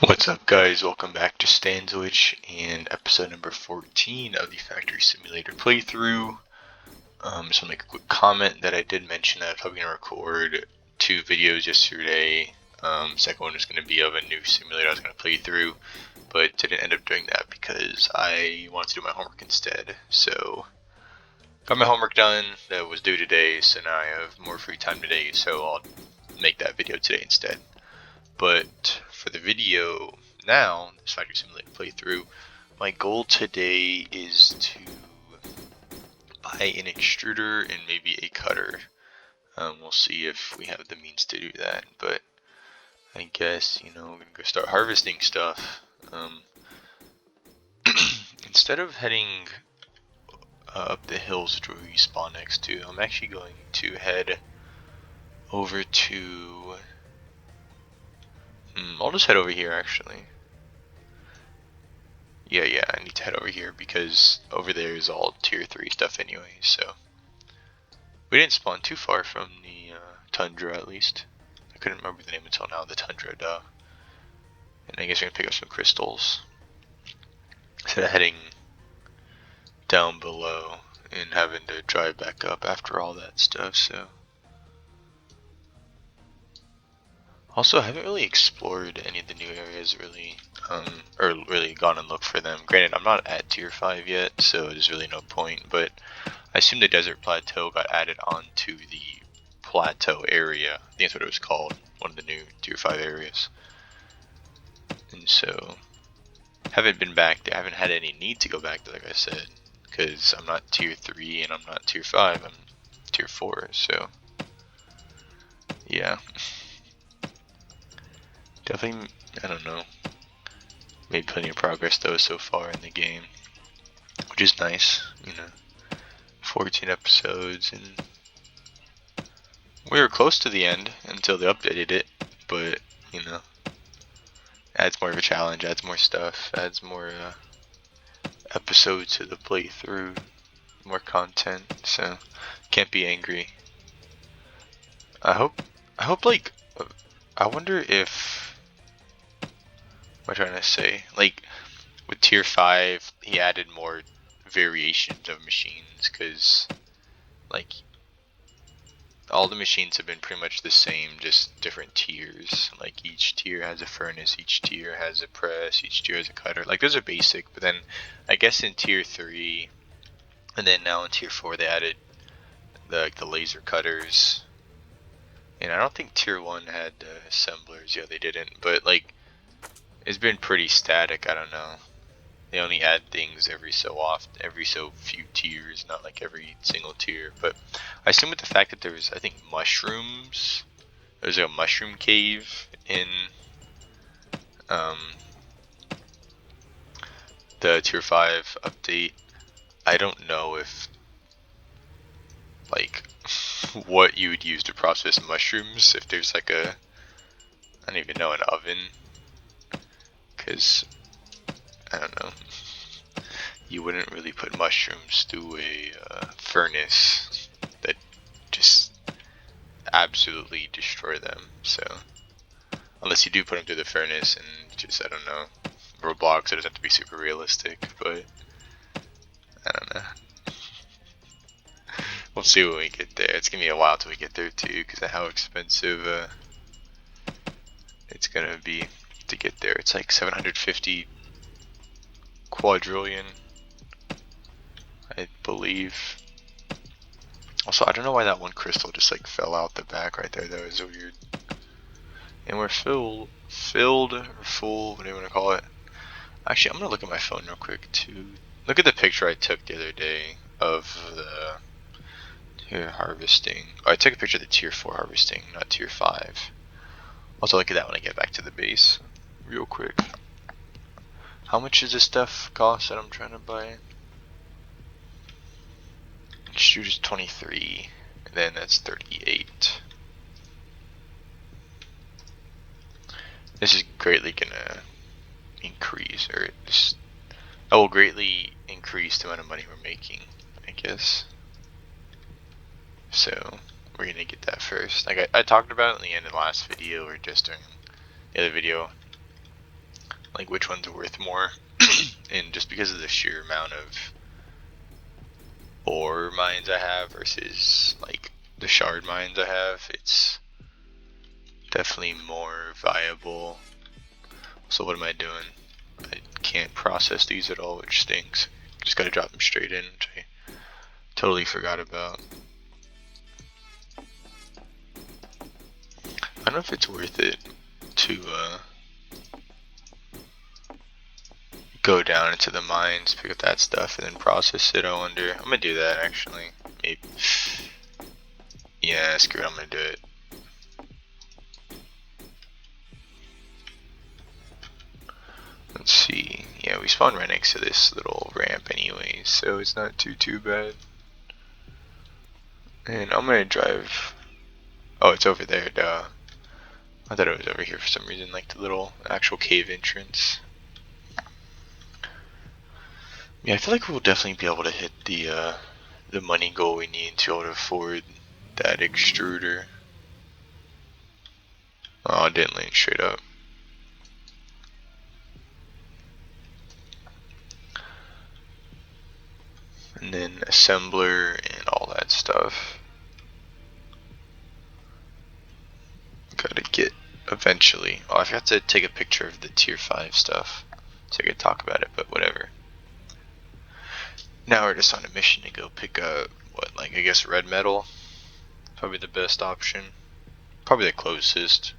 What's up, guys? Welcome back to Stanzwich and episode number 14 of the Factory Simulator playthrough. Just want to make a quick comment that I did mention that I was probably going to record 2 videos yesterday. Second one was going to be of a new simulator I was going to play through, but didn't end up doing that because I wanted to do my homework instead. So, got my homework done that was due today, so now I have more free time today, so I'll make that video today instead. But for the video now, this Factory Simulator playthrough, my goal today is to buy an extruder and maybe a cutter. We'll see if we have the means to do that, but I guess, we're gonna go start harvesting stuff. Instead of heading up the hills which we spawn next to, I'm actually going to head over to... I'll just head over here actually. Yeah, I need to head over here because over there is all tier 3 stuff anyway, so. We didn't spawn too far from the tundra at least. I couldn't remember the name until now, the tundra, duh. And I guess we're gonna pick up some crystals. Instead of heading down below and having to drive back up after all that stuff, so. Also, I haven't really explored any of the new areas really, or really gone and looked for them. Granted, I'm not at tier 5 yet, so there's really no point, but I assume the desert plateau got added onto the plateau area. I think that's what it was called, one of the new tier 5 areas. And so, haven't been back there, I haven't had any need to go back there, like I said, because I'm not tier 3 and I'm not tier 5, I'm tier 4, so, yeah. Definitely, I don't know, made plenty of progress though so far in the game, which is nice, 14 episodes, and we were close to the end until they updated it, but, adds more of a challenge, adds more stuff, adds more episodes to the playthrough, more content, so can't be angry. I hope like, I wonder if, what am I trying to say? Like, with tier 5, he added more variations of machines, because, like, all the machines have been pretty much the same, just different tiers. Like, each tier has a furnace, each tier has a press, each tier has a cutter. Like, those are basic, but then, I guess in tier 3, and then now in tier 4, they added the laser cutters. And I don't think tier 1 had assemblers. Yeah, they didn't, but, like, it's been pretty static, I don't know. They only add things every so often, every so few tiers, not like every single tier. But I assume with the fact that there's, I think, mushrooms, there's a mushroom cave in the tier 5 update. I don't know if, like, what you would use to process mushrooms, if there's like a, I don't even know, an oven. Because, I don't know, you wouldn't really put mushrooms through a furnace that just absolutely destroy them. So, unless you do put them through the furnace and just, I don't know, Roblox, it doesn't have to be super realistic, but I don't know. We'll see when we get there. It's gonna be a while till we get there too, because of how expensive it's gonna be to get there. It's like 750 quadrillion, I believe. Also, I don't know why that one crystal just like fell out the back right there. That was weird. And we're filled, or full, whatever you want to call it. Actually, I'm gonna look at my phone real quick to look at the picture I took the other day of the tier harvesting. Oh, I took a picture of the tier 4 harvesting, not tier 5. Also, look at that when I get back to the base, real quick. How much does this stuff cost that I'm trying to buy? Extruder's 23, and then that's 38. This is greatly gonna increase, or just, I will greatly increase the amount of money we're making, I guess. So we're gonna get that first. Like I talked about it in the end of the last video, or just during the other video. like which one's worth more. And just because of the sheer amount of ore mines I have versus like the shard mines I have, it's definitely more viable. So what am I doing? I can't process these at all, which stinks. Just gotta drop them straight in, which I totally forgot about. I don't know if it's worth it to go down into the mines, pick up that stuff, and then process it. I wonder. I'm gonna do that actually. Maybe. Yeah, screw it. I'm gonna do it. Let's see. Yeah, we spawn right next to this little ramp anyway, so it's not too bad. And I'm gonna drive. Oh, it's over there, duh. I thought it was over here for some reason, like the little actual cave entrance. Yeah, I feel like we'll definitely be able to hit the money goal we need to be able to afford that extruder. Oh, I didn't land straight up. And then assembler and all that stuff. Gotta get eventually. Oh, I forgot to take a picture of the tier 5 stuff so I could talk about it, but whatever. Now we're just on a mission to go pick up, what, like I guess red metal? Probably the best option. Probably the closest.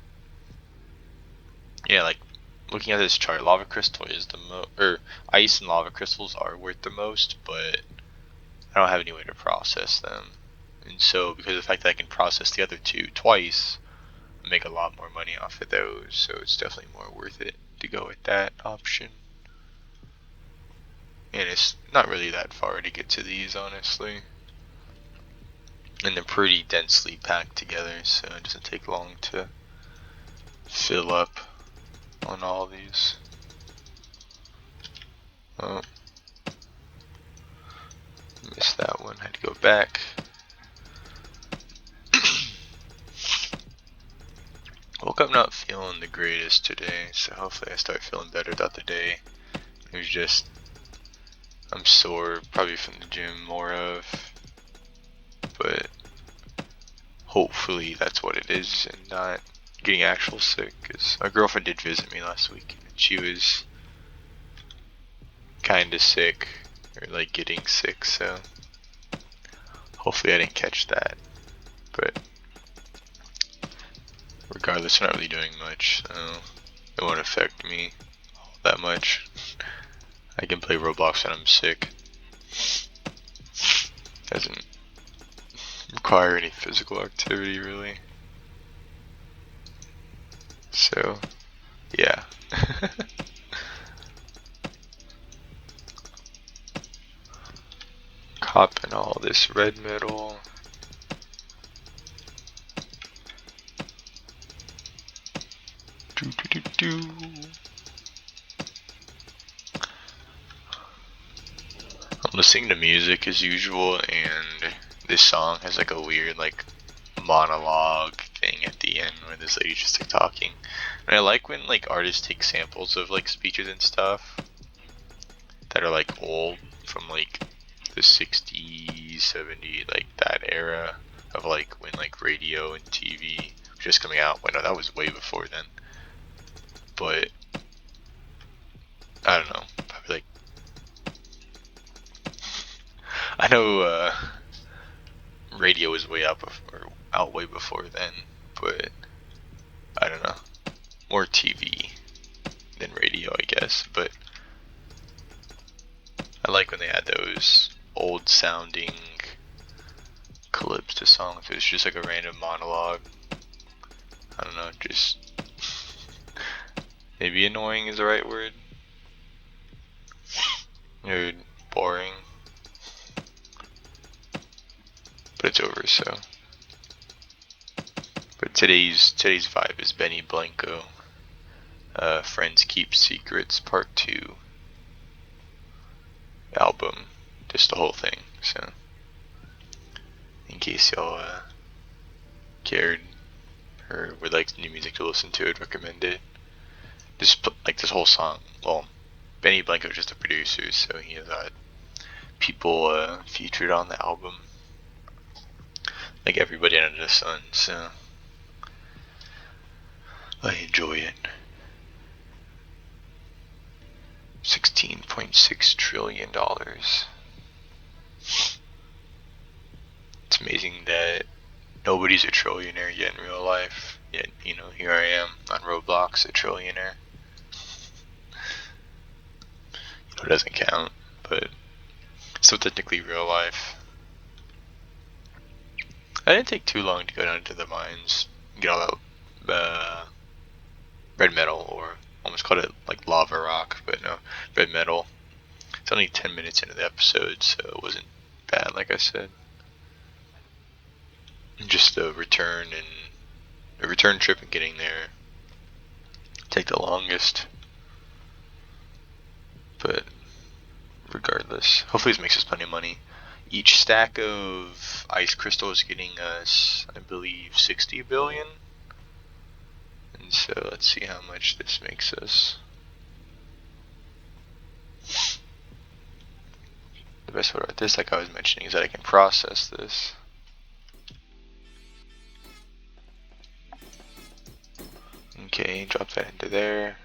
Yeah, like looking at this chart, lava crystal is the most, or ice and lava crystals are worth the most, but I don't have any way to process them. And so because of the fact that I can process the other two twice, I make a lot more money off of those, so it's definitely more worth it to go with that option. And it's not really that far to get to these, honestly. And they're pretty densely packed together, so it doesn't take long to fill up on all these. Oh, missed that one, had to go back. Woke up not feeling the greatest today, so hopefully I start feeling better throughout the day. It was just, I'm sore, probably from the gym more of, but hopefully that's what it is and not getting actual sick, because my girlfriend did visit me last week and she was kinda sick, or like getting sick, so hopefully I didn't catch that. But regardless, I'm not really doing much, so it won't affect me all that much. I can play Roblox when I'm sick. Doesn't require any physical activity really. So, yeah. Copping all this red metal. I'm listening to music as usual, and this song has like a weird like monologue thing at the end where this lady's just like talking. And I like when like artists take samples of like speeches and stuff that are like old from like the 60s, 70s, like that era of like when like radio and TV was just coming out. Well, no, that was way before then. But I don't know, probably like I know radio was way out way before then, but I don't know, more TV than radio, I guess. But I like when they add those old sounding clips to songs. It's just like a random monologue. I don't know, just maybe annoying is the right word. Or boring. But it's over, so. But today's vibe is Benny Blanco. Friends Keep Secrets Part 2 album. Just the whole thing, so. In case y'all cared or would like new music to listen to, I'd recommend it. like this whole song. Well, Benny Blanco's just a producer, so he has people featured on the album, like everybody under the sun. So I enjoy it. $16.6 trillion. It's amazing that nobody's a trillionaire yet in real life. Yet, you know, here I am on Roblox, a trillionaire. You know, it doesn't count, but it's still technically real life. I didn't take too long to go down to the mines, get all that red metal, or almost called it like lava rock, but no, red metal. It's only 10 minutes into the episode, so it wasn't bad, like I said. Just the return trip and getting there take the longest. But regardless, hopefully this makes us plenty of money. Each stack of ice crystal is getting us, I believe, 60 billion. And so let's see how much this makes us. The best part about this, like I was mentioning, is that I can process this. Okay, drop that into there.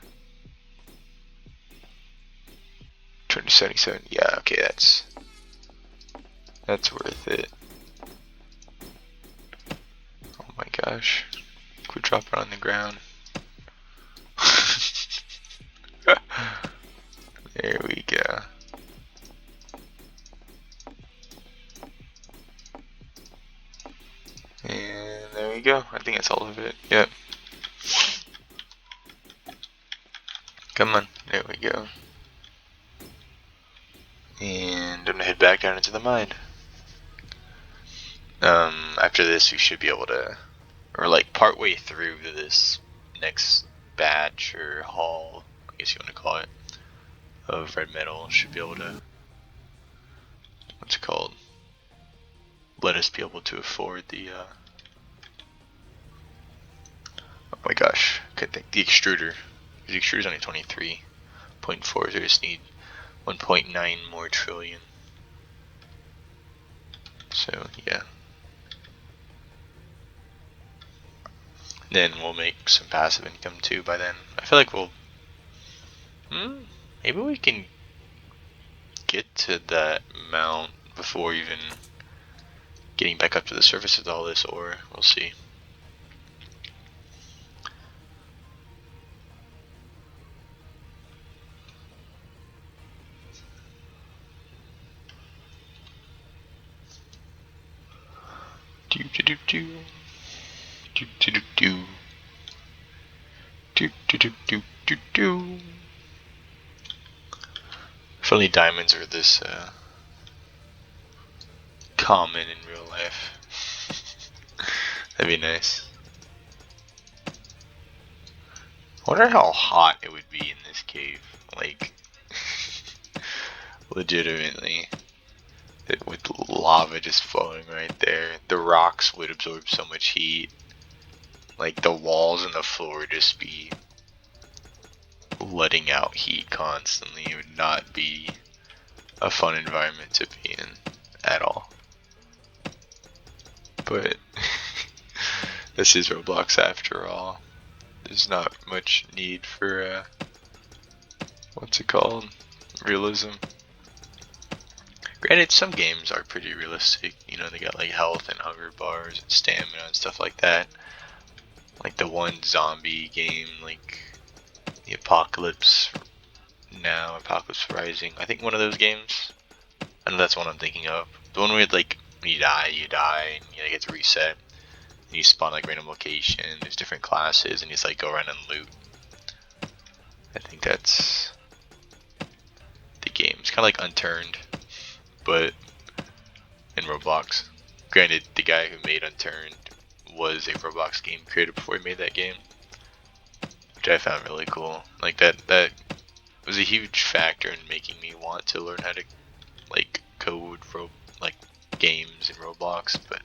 277. Yeah, okay, that's worth it. Oh my gosh. Could drop it on the ground. There we go. And there we go. I think that's all of it. Yep. Come on. There we go. And I'm gonna head back down into the mine. After this, we should be able to, or like partway through this next batch or haul, I guess you want to call it, of red metal, should be able to, what's it called? Let us be able to afford the, oh my gosh, couldn't think, the extruder. The extruder's only 23.4, so I just need 1.9 more trillion. So yeah. Then we'll make some passive income too by then. I feel like we'll, maybe we can get to that amount before even getting back up to the surface with all this ore. We'll see. Do do do do do do do do do do do do do. If only diamonds are this common in real life. That'd be nice. I wonder how hot it would be in this cave. Like, legitimately. With lava just flowing right there. The rocks would absorb so much heat. Like, the walls and the floor would just be letting out heat constantly. It would not be a fun environment to be in at all. But this is Roblox after all. There's not much need for what's it called? Realism. Granted, some games are pretty realistic. You know, they got like health and hunger bars and stamina and stuff like that. Like the one zombie game, like the Apocalypse Now, Apocalypse Rising. I think one of those games. I know that's one I'm thinking of. The one where like when you die, and you get to reset. And you spawn like random location. There's different classes, and you just like go around and loot. I think that's the game. It's kind of like Unturned, but in Roblox. Granted, the guy who made Unturned was a Roblox game creator before he made that game, which I found really cool. Like that was a huge factor in making me want to learn how to like code like games in Roblox, but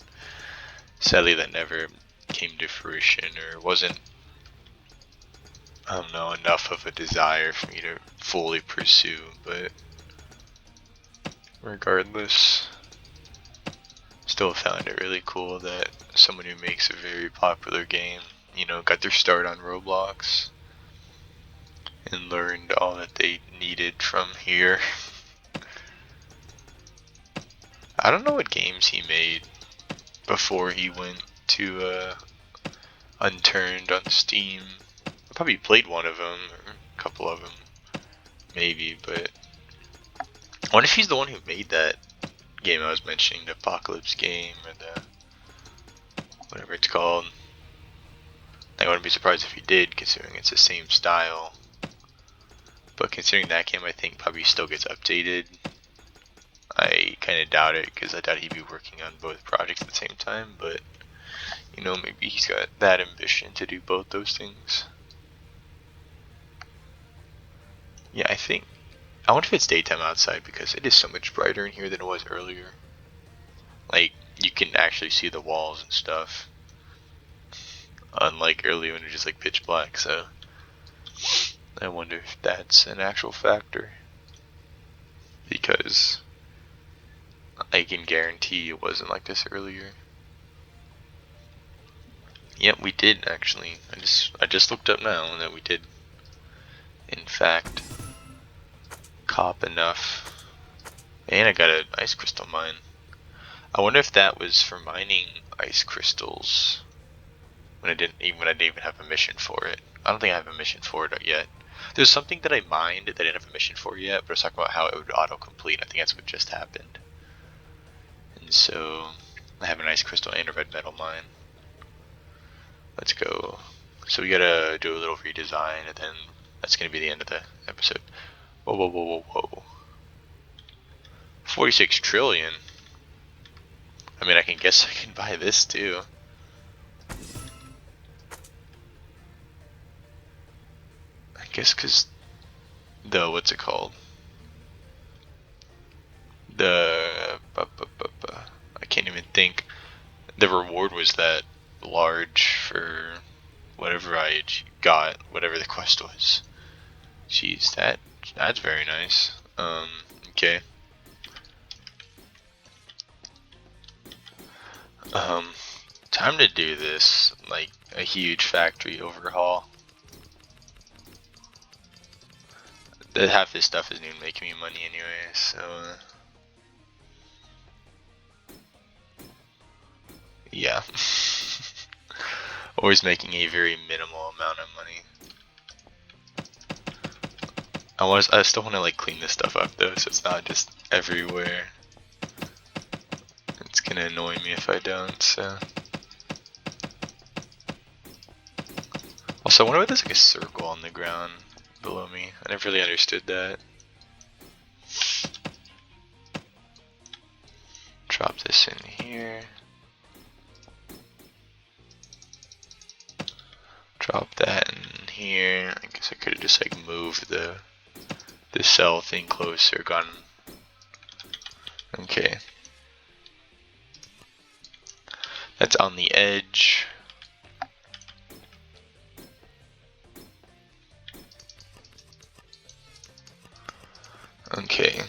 sadly that never came to fruition or wasn't I don't know, enough of a desire for me to fully pursue, but regardless, still found it really cool that someone who makes a very popular game, you know, got their start on Roblox and learned all that they needed from here. I don't know what games he made before he went to Unturned on Steam. I probably played one of them, or a couple of them, maybe, but I wonder if he's the one who made that game I was mentioning, the Apocalypse game, or the whatever it's called. I wouldn't be surprised if he did, considering it's the same style. But considering that game, I think probably still gets updated. I kind of doubt it, because I doubt he'd be working on both projects at the same time, but you know, maybe he's got that ambition to do both those things. Yeah, I wonder if it's daytime outside, because it is so much brighter in here than it was earlier. Like, you can actually see the walls and stuff, unlike earlier when it was just like pitch black, so I wonder if that's an actual factor, because I can guarantee it wasn't like this earlier. Yep, we did actually. I just looked up now that we did, in fact, cop enough. And I got an ice crystal mine. I wonder if that was for mining ice crystals when I didn't even have a mission for it. I don't think I have a mission for it yet. There's something that I mined that I didn't have a mission for yet, but I was talking about how it would auto-complete. I think that's what just happened. And so I have an ice crystal and a red metal mine. Let's go. So we gotta do a little redesign, and then that's gonna be the end of the episode. Whoa, whoa, whoa, whoa, whoa. 46 trillion? I mean, I can guess I can buy this too. I guess because what's it called? I can't even think. The reward was that large for whatever I got, whatever the quest was. Jeez, that's very nice. Okay. Time to do this, like a huge factory overhaul. Half this stuff isn't even making me money anyway, so yeah. Always making a very minimal amount of money. I still want to like clean this stuff up though, so it's not just everywhere. It's gonna annoy me if I don't, so. Also, I wonder why there's like a circle on the ground below me. I never really understood that. Drop this in here. Drop that in here. I guess I could have just like moved the cell thing closer, gone. Okay. That's on the edge. Okay.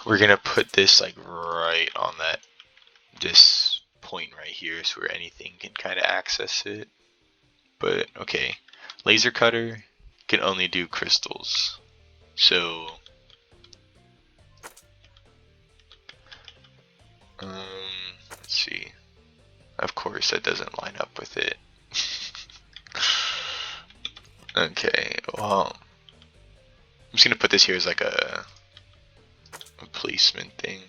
We're gonna put this like right on this point right here, so where anything can kind of access it. But okay, laser cutter can only do crystals, so let's see. Of course, that doesn't line up with it. Okay, well, I'm just gonna put this here as like a placement thing.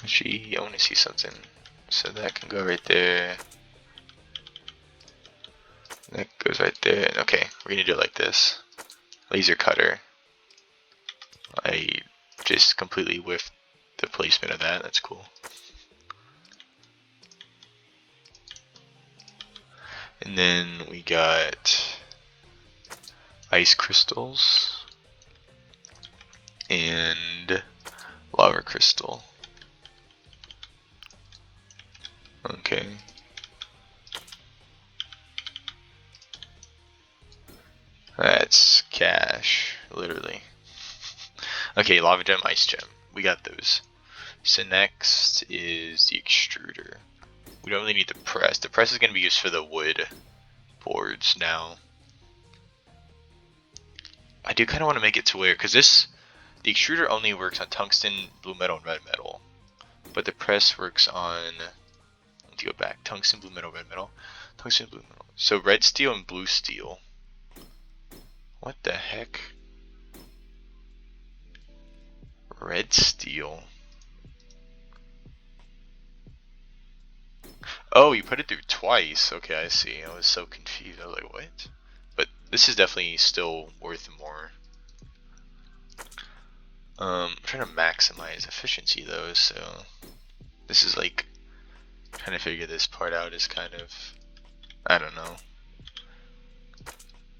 Actually, I want to see something. So that can go right there. That goes right there. Okay, we're gonna do it like this. Laser cutter. I just completely whiffed the placement of that. That's cool. And then we got ice crystals and lava crystal. Okay. That's cash, literally. Okay, lava gem, ice gem. We got those. So next is the extruder. We don't really need the press. The press is going to be used for the wood boards now. I do kind of want to make it to where, because the extruder only works on tungsten, blue metal, and red metal. But the press works on, let's go back, tungsten, blue metal, red metal. Tungsten, blue metal. So red steel and blue steel. What the heck? Red steel. Oh, you put it through twice. Okay, I see. I was so confused. I was like, what? But this is definitely still worth more. I'm trying to maximize efficiency though, so this is like trying to figure this part out is kind of, I don't know,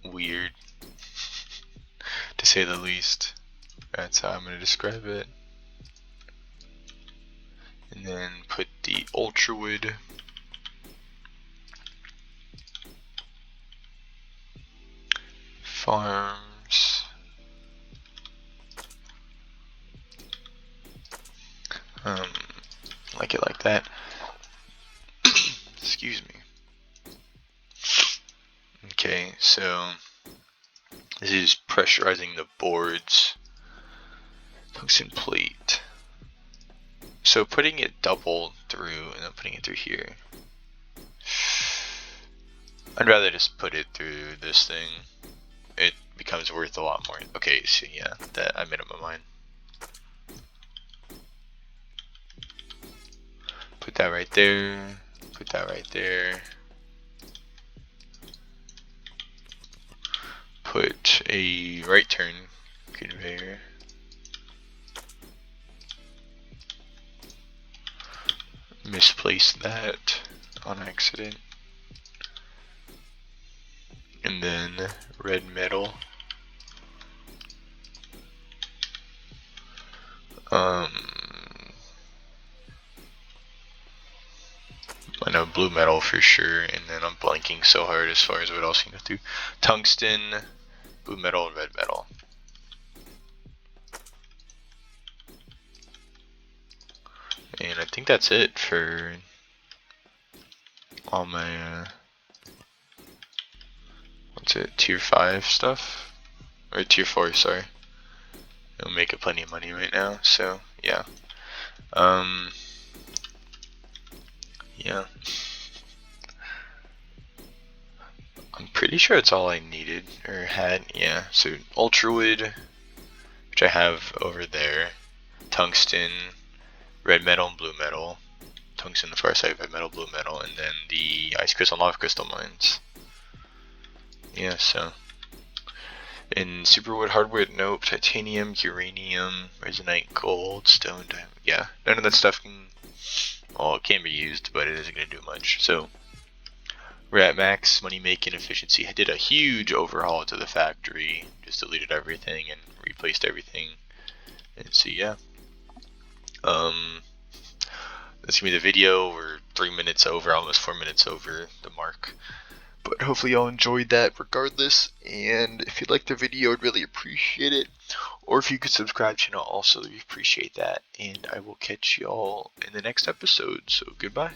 weird to say the least. That's how I'm going to describe it. And then put the ultra wood. Farms. Like it like that. Excuse me. Okay, so this is pressurizing the boards. Tungsten plate. So putting it double through and then putting it through here. I'd rather just put it through this thing. It becomes worth a lot more. Okay, so yeah, that I made up my mind. Put that right there. Put that right there. Put a right turn conveyor. Misplaced that on accident. And then red metal. I know blue metal for sure, and then I'm blanking so hard as far as what else you can go through. Tungsten, blue metal, and red metal. And I think that's it for all my, what's it, tier 5 stuff? Or tier 4, sorry. It'll make it plenty of money right now, so yeah. Yeah. I'm pretty sure it's all I needed, or had, yeah. So ultra wood, which I have over there. Tungsten, red metal, and blue metal. Tungsten on the far side, red metal, blue metal, and then the ice crystal and lava crystal mines. Yeah, so. In superwood, hardwood, nope. Titanium, uranium, resonite, gold, stone, diamond. Yeah, none of that stuff can, well, it can be used, but it isn't going to do much. So we're at max money making efficiency. I did a huge overhaul to the factory, just deleted everything and replaced everything. And so yeah, that's gonna be the video. We're 3 minutes over, almost 4 minutes over the mark. But hopefully y'all enjoyed that regardless, and if you liked the video, I'd really appreciate it. Or if you could subscribe to the channel, also, we appreciate that. And I will catch y'all in the next episode, so goodbye.